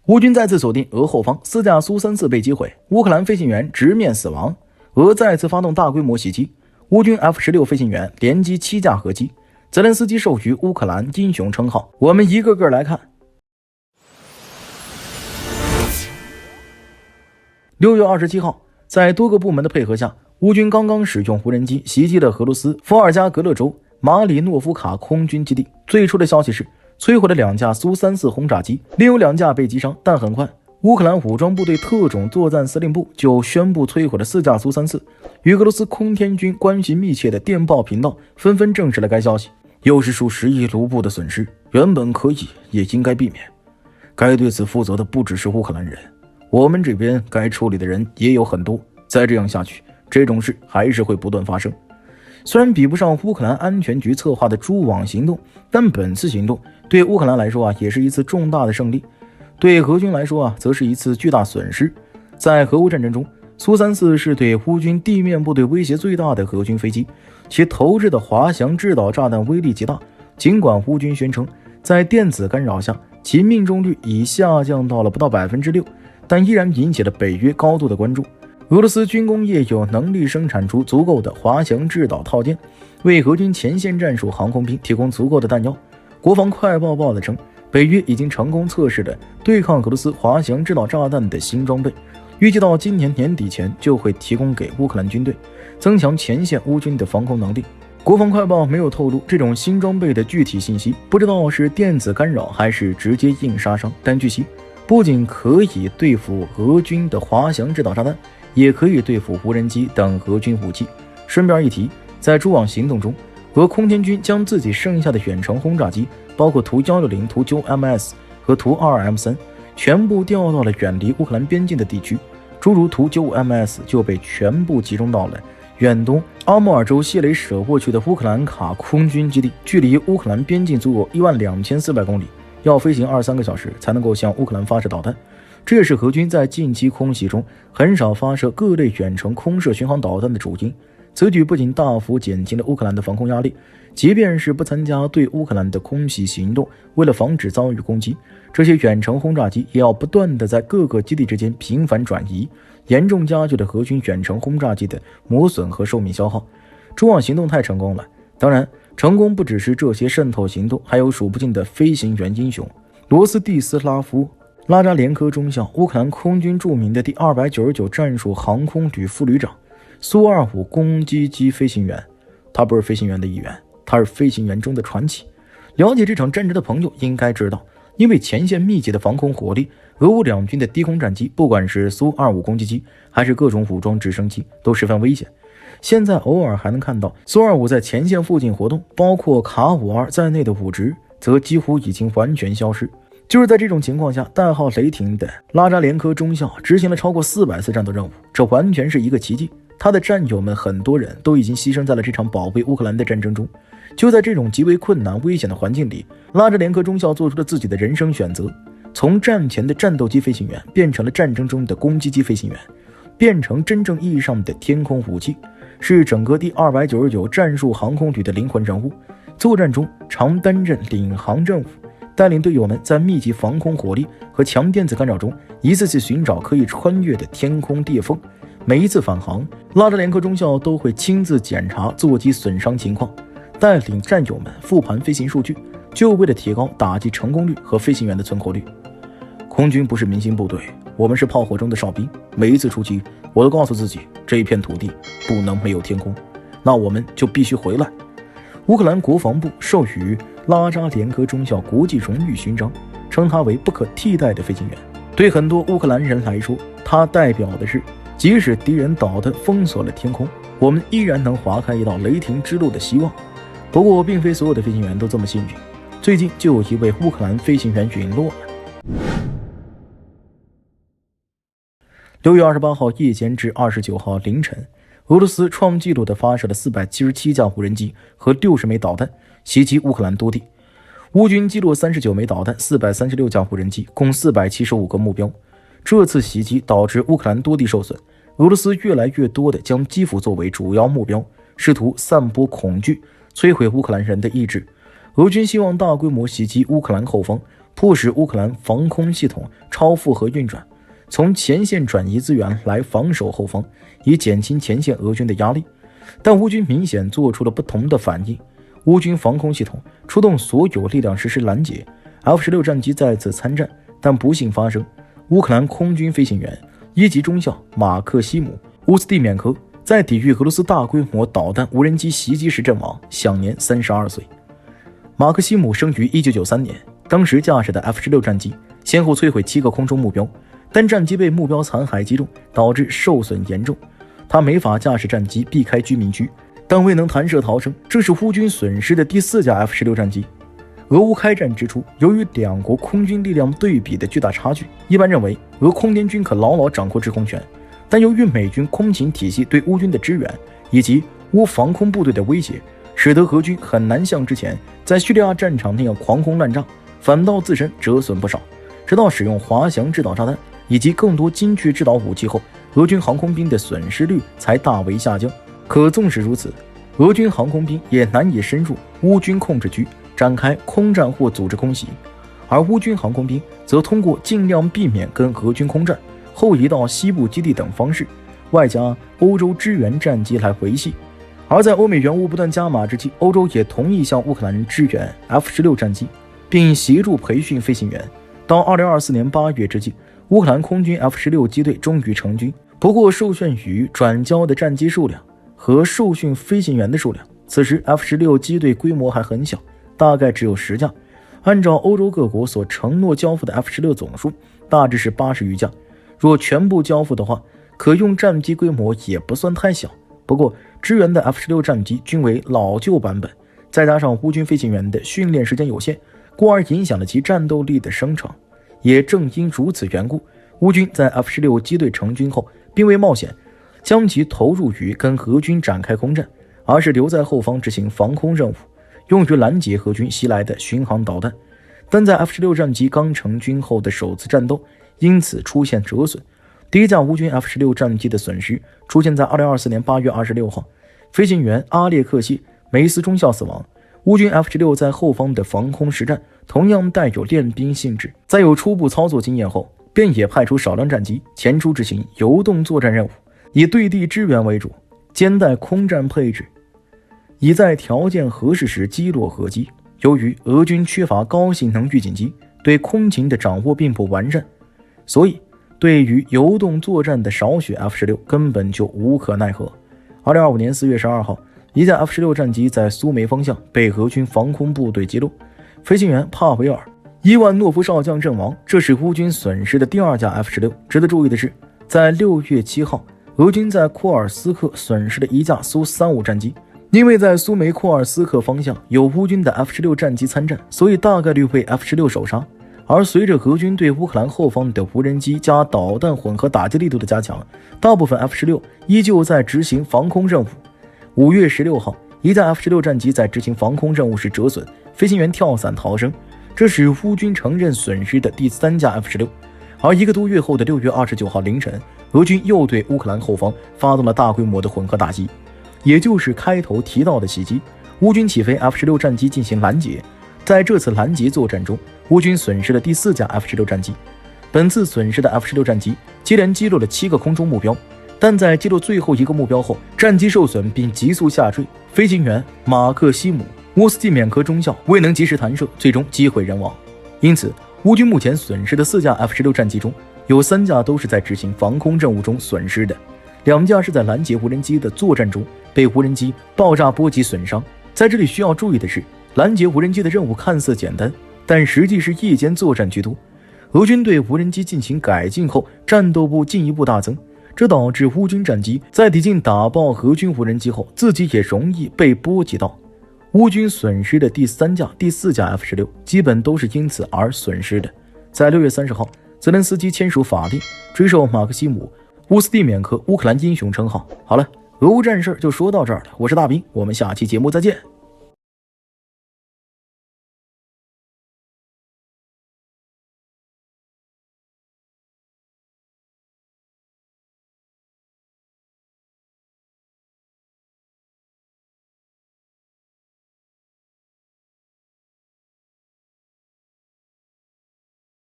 乌军再次锁定俄后方，4架苏34被击毁，乌克兰飞行员直面死亡。俄再次发动大规模袭击，乌军 F-16飞行员连击7架合击。泽连斯基授予乌克兰英雄称号。我们一个个来看。6月27号，在多个部门的配合下，乌军刚刚使用无人机袭击了俄罗斯伏尔加格勒州马里诺夫卡空军基地。最初的消息是摧毁了2架苏34轰炸机，另有2架被击伤，但很快乌克兰武装部队特种作战司令部就宣布摧毁了4架苏34。与俄罗斯空天军关系密切的电报频道纷纷证实了该消息，又是数10亿卢布的损失，原本可以也应该避免。该对此负责的不只是乌克兰人，我们这边该处理的人也有很多。再这样下去，这种事还是会不断发生。虽然比不上乌克兰安全局策划的蛛网行动，但本次行动对乌克兰来说也是一次重大的胜利，对俄军来说则是一次巨大损失。在俄乌战争中，苏34是对乌军地面部队威胁最大的俄军飞机，其投掷的滑翔制导炸弹威力极大。尽管乌军宣称在电子干扰下其命中率已下降到了不到 6%， 但依然引起了北约高度的关注。俄罗斯军工业有能力生产出足够的滑翔制导套件，为俄军前线战术航空兵提供足够的弹药。国防快报报道称，北约已经成功测试了对抗俄罗斯滑翔制导炸弹的新装备，预计到今年年底前就会提供给乌克兰军队，增强前线乌军的防空能力。国防快报没有透露这种新装备的具体信息，不知道是电子干扰还是直接硬杀伤，但据悉不仅可以对付俄军的滑翔制导炸弹，也可以对付无人机等俄军武器。顺便一提，在蛛网行动中，俄空天军将自己剩下的远程轰炸机，包括图160、图 9MS 和图 2M3， 全部调到了远离乌克兰边境的地区。诸如图 9MS 就被全部集中到了远东阿穆尔州谢雷舍沃区的乌克兰卡空军基地，距离乌克兰边境足有12400公里，要飞行23个小时才能够向乌克兰发射导弹。这也是俄军在近期空袭中很少发射各类远程空射巡航导弹的主因。此举不仅大幅减轻了乌克兰的防空压力，即便是不参加对乌克兰的空袭行动，为了防止遭遇攻击，这些远程轰炸机也要不断地在各个基地之间频繁转移，严重加剧了俄军远程轰炸机的磨损和寿命消耗。蛛网行动太成功了，当然成功不只是这些渗透行动，还有数不尽的飞行员英雄。罗斯蒂斯拉夫拉扎连科中校，乌克兰空军著名的第299战术航空旅副旅长，苏25攻击机飞行员。他不是飞行员的一员，他是飞行员中的传奇。了解这场战争的朋友应该知道，因为前线密集的防空火力，俄乌两军的低空战机，不管是苏25攻击机还是各种武装直升机，都十分危险。现在偶尔还能看到苏25在前线附近活动，包括卡52在内的武职则几乎已经完全消失。就是在这种情况下，代号雷霆的拉扎连科中校执行了超过400次战斗任务，这完全是一个奇迹。他的战友们很多人都已经牺牲在了这场保卫乌克兰的战争中。就在这种极为困难危险的环境里，拉扎连科中校做出了自己的人生选择，从战前的战斗机飞行员变成了战争中的攻击机飞行员，变成真正意义上的天空武器，是整个第299战术航空旅的灵魂人物。作战中常担任领航任务，带领队友们在密集防空火力和强电子干扰中一次次寻找可以穿越的天空裂缝。每一次返航，拉扎连科中校都会亲自检查座机损伤情况，带领战友们复盘飞行数据，就为了提高打击成功率和飞行员的存活率。空军不是明星部队，我们是炮火中的哨兵。每一次出击，我都告诉自己，这一片土地不能没有天空，那我们就必须回来。乌克兰国防部授予拉扎连科中校国际荣誉勋章，称他为不可替代的飞行员。对很多乌克兰人来说，他代表的是即使敌人导弹封锁了天空，我们依然能划开一道雷霆之路的希望。不过并非所有的飞行员都这么幸运，最近就有一位乌克兰飞行员陨落了。6月28号夜间至29号凌晨，俄罗斯创纪录地发射了477架无人机和60枚导弹，袭击乌克兰多地。乌军击落39枚导弹，436架无人机，共475个目标。这次袭击导致乌克兰多地受损，俄罗斯越来越多地将基辅作为主要目标，试图散播恐惧，摧毁乌克兰人的意志。俄军希望大规模袭击乌克兰后方，迫使乌克兰防空系统超负荷运转，从前线转移资源来防守后方，以减轻前线俄军的压力。但乌军明显做出了不同的反应，乌军防空系统出动所有力量实施拦截， F-16战机再次参战，但不幸发生，乌克兰空军飞行员1级中校马克西姆·乌斯蒂缅科在抵御俄罗斯大规模导弹无人机袭击时阵亡，享年32岁。马克西姆生于1993年，当时驾驶的 F-16战机先后摧毁7个空中目标，但战机被目标残骸击中，导致受损严重。他没法驾驶战机避开居民区，但未能弹射逃生，这是乌军损失的第4架 F-16战机。俄乌开战之初，由于两国空军力量对比的巨大差距，一般认为俄空联军可牢牢掌控制空权。但由于美军空勤体系对乌军的支援，以及乌防空部队的威胁，使得俄军很难像之前在叙利亚战场那样狂轰滥炸，反倒自身折损不少。直到使用滑翔制导炸弹以及更多精确制导武器后，俄军航空兵的损失率才大为下降。可纵使如此，俄军航空兵也难以深入乌军控制区展开空战或组织空袭，而乌军航空兵则通过尽量避免跟俄军空战，后移到西部基地等方式，外加欧洲支援战机来维系。而在欧美援乌不断加码之际，欧洲也同意向乌克兰支援 F-16战机，并协助培训飞行员。到2024年8月之际，乌克兰空军 F-16机队终于成军，不过受限于转交的战机数量和受训飞行员的数量，此时 F-16机队规模还很小，大概只有10架。按照欧洲各国所承诺交付的 F-16总数，大致是80余架。若全部交付的话，可用战机规模也不算太小。不过支援的 F-16战机均为老旧版本，再加上乌军飞行员的训练时间有限，故而影响了其战斗力的生成。也正因如此缘故，乌军在 F-16机队成军后，并未冒险将其投入于跟俄军展开空战，而是留在后方执行防空任务，用于拦截俄军袭来的巡航导弹。但在 F-16战机刚成军后的首次战斗因此出现折损。第一架乌军 F-16战机的损失出现在2024年8月26号，飞行员阿列克谢·梅斯中校死亡。乌军 F-16在后方的防空实战同样带有练兵性质，在有初步操作经验后，便也派出少量战机前出执行游动作战任务，以对地支援为主，兼带空战配置，以在条件合适时击落俄机。由于俄军缺乏高性能预警机，对空勤的掌握并不完善，所以对于游动作战的少许 F-16根本就无可奈何。2025年4月12号，一架 F-16战机在苏梅方向被俄军防空部队击落，飞行员帕维尔·伊万诺夫少将阵亡，这是乌军损失的第2架 F-16。值得注意的是，在6月7号，俄军在库尔斯克损失了一架苏35战机。因为在苏梅库尔斯克方向有乌军的 F-16战机参战，所以大概率被 F-16首杀。而随着俄军对乌克兰后方的无人机加导弹混合打击力度的加强，大部分 F-16依旧在执行防空任务。5月16号，一架 F-16战机在执行防空任务时折损，飞行员跳伞逃生，这是乌军承认损失的第3架 F-16。而1个多月后的6月29号凌晨，俄军又对乌克兰后方发动了大规模的混合打击，也就是开头提到的袭击。乌军起飞 F-16战机进行拦截，在这次拦截作战中，乌军损失了第4架 F-16战机。本次损失的 F-16战机接连击落了7个空中目标，但在击落最后一个目标后，战机受损并急速下坠，飞行员马克西姆·乌斯季缅科中校未能及时弹射，最终机毁人亡。因此，乌军目前损失的4架 F-16战机中，有3架都是在执行防空任务中损失的，2架是在拦截无人机的作战中被无人机爆炸波及损伤。在这里需要注意的是，拦截无人机的任务看似简单，但实际是夜间作战居多。俄军对无人机进行改进后，战斗部进一步大增，这导致乌军战机在抵近打爆俄军无人机后，自己也容易被波及到。乌军损失的第3架、第4架 F-16基本都是因此而损失的。在6月30号，泽连斯基签署法令，追授马克西姆·乌斯蒂缅科乌克兰英雄称号。好了，俄乌战事就说到这儿了，我是大兵，我们下期节目再见。